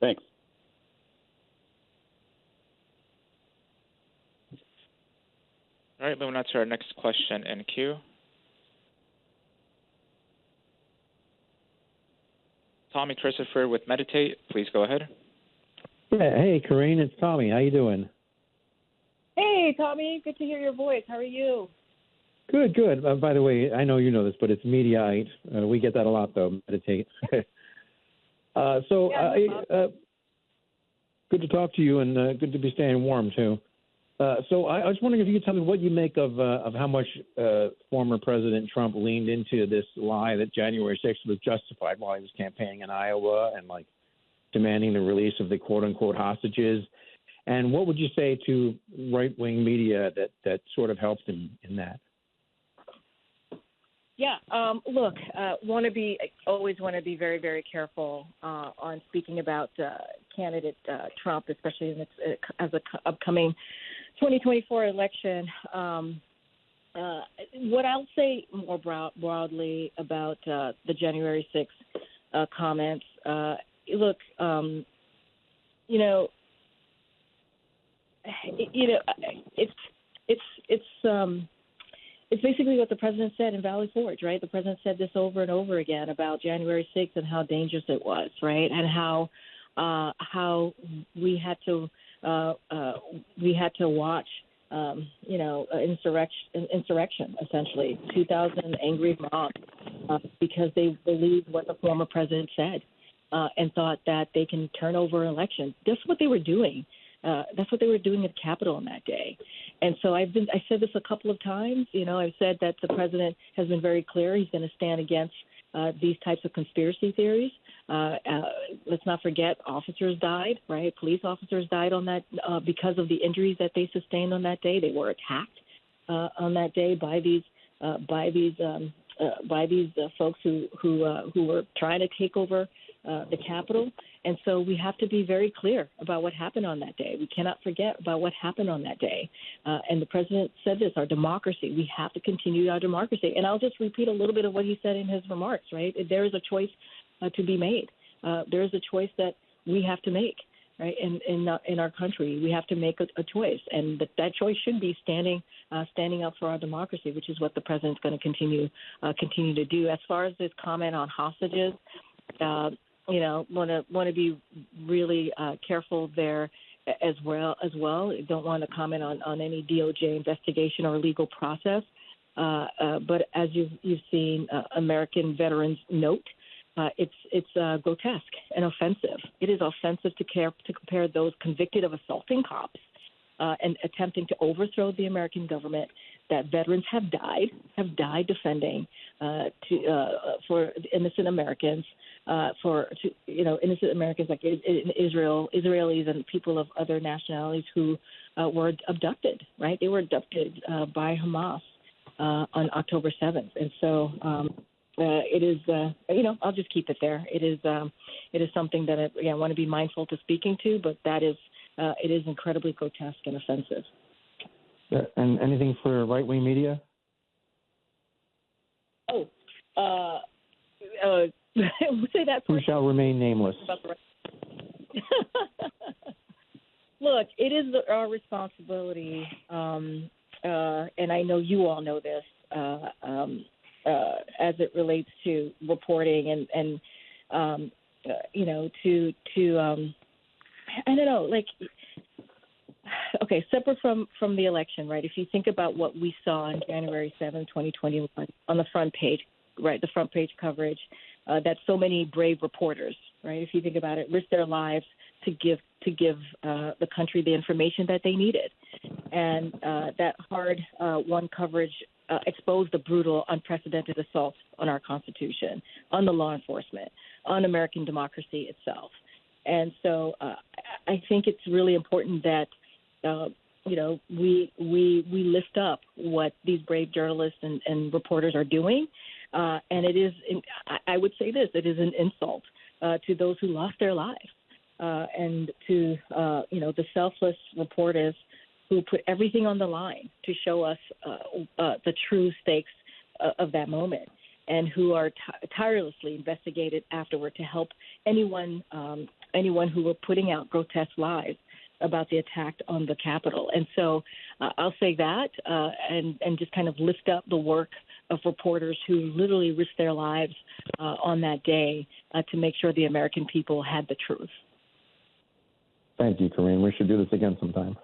Thanks. All right, moving on to our next question in queue. Tommy Christopher with Meditate, please go ahead. Yeah, hey, Karine, it's Tommy. How you doing? Hey, Tommy. Good to hear your voice. How are you? Good, good. By the way, I know you know this, but it's Mediaite. We get that a lot, though, Meditate. Good to talk to you, and good to be staying warm, too. So I was wondering if you could tell me what you make of how much former President Trump leaned into this lie that January 6th was justified while he was campaigning in Iowa and, like, demanding the release of the quote-unquote hostages. And what would you say to right-wing media that sort of helped him in that? Yeah, look, always want to be very, very careful on speaking about candidate Trump, especially in as an upcoming 2024 election. What I'll say more broadly about the January 6th comments, look, it's basically what the president said in Valley Forge, right? The president said this over and over again about January 6th and how dangerous it was, right? And how we had to watch, insurrection, essentially, 2,000 angry mobs because they believed what the former president said and thought that they can turn over elections. That's what they were doing. That's what they were doing at the Capitol on that day. And so I said this a couple of times. I've said that the president has been very clear. He's going to stand against these types of conspiracy theories. Let's not forget officers died, right? Police officers died on that because of the injuries that they sustained on that day. They were attacked on that day by these folks who were trying to take over the Capitol. And so we have to be very clear about what happened on that day. We cannot forget about what happened on that day. And the president said this, our democracy. We have to continue our democracy. And I'll just repeat a little bit of what he said in his remarks, right? There is a choice to be made. There is a choice that we have to make, right? In our country, we have to make a choice. And that choice should be standing up for our democracy, which is what the president's going to continue to do. As far as this comment on hostages, want to be really careful there as well. Don't want to comment on any DOJ investigation or legal process. But as you've seen, American Veterans Note, it's grotesque and offensive. It is offensive to compare those convicted of assaulting cops and attempting to overthrow the American government that veterans have died defending for innocent Americans. Innocent Americans like Israelis and people of other nationalities who were abducted, right? They were abducted by Hamas on October 7th. And so it is, I'll just keep it there. It is something that I want to be mindful to speaking to, but it is incredibly grotesque and offensive. Yeah, and anything for right-wing media? Say that. Who shall remain nameless? Look, it is our responsibility, and I know you all know this, as it relates to reporting and I don't know, like, okay, separate from the election, right? If you think about what we saw on January 7, 2021 on the front page, right, the front page coverage, that so many brave reporters, right, if you think about it, risked their lives to give the country the information that they needed. And that hard-won coverage exposed the brutal, unprecedented assaults on our Constitution, on the law enforcement, on American democracy itself. And so I think it's really important that, we lift up what these brave journalists and reporters are doing. And it is, I would say this, it is an insult to those who lost their lives and to, the selfless reporters who put everything on the line to show us the true stakes of that moment, and who are tirelessly investigated afterward to help anyone anyone who were putting out grotesque lies about the attack on the Capitol. And so I'll say that and just kind of lift up the work of reporters who literally risked their lives on that day to make sure the American people had the truth. Thank you, Karine. We should do this again sometime.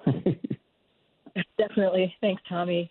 Definitely. Thanks, Tommy.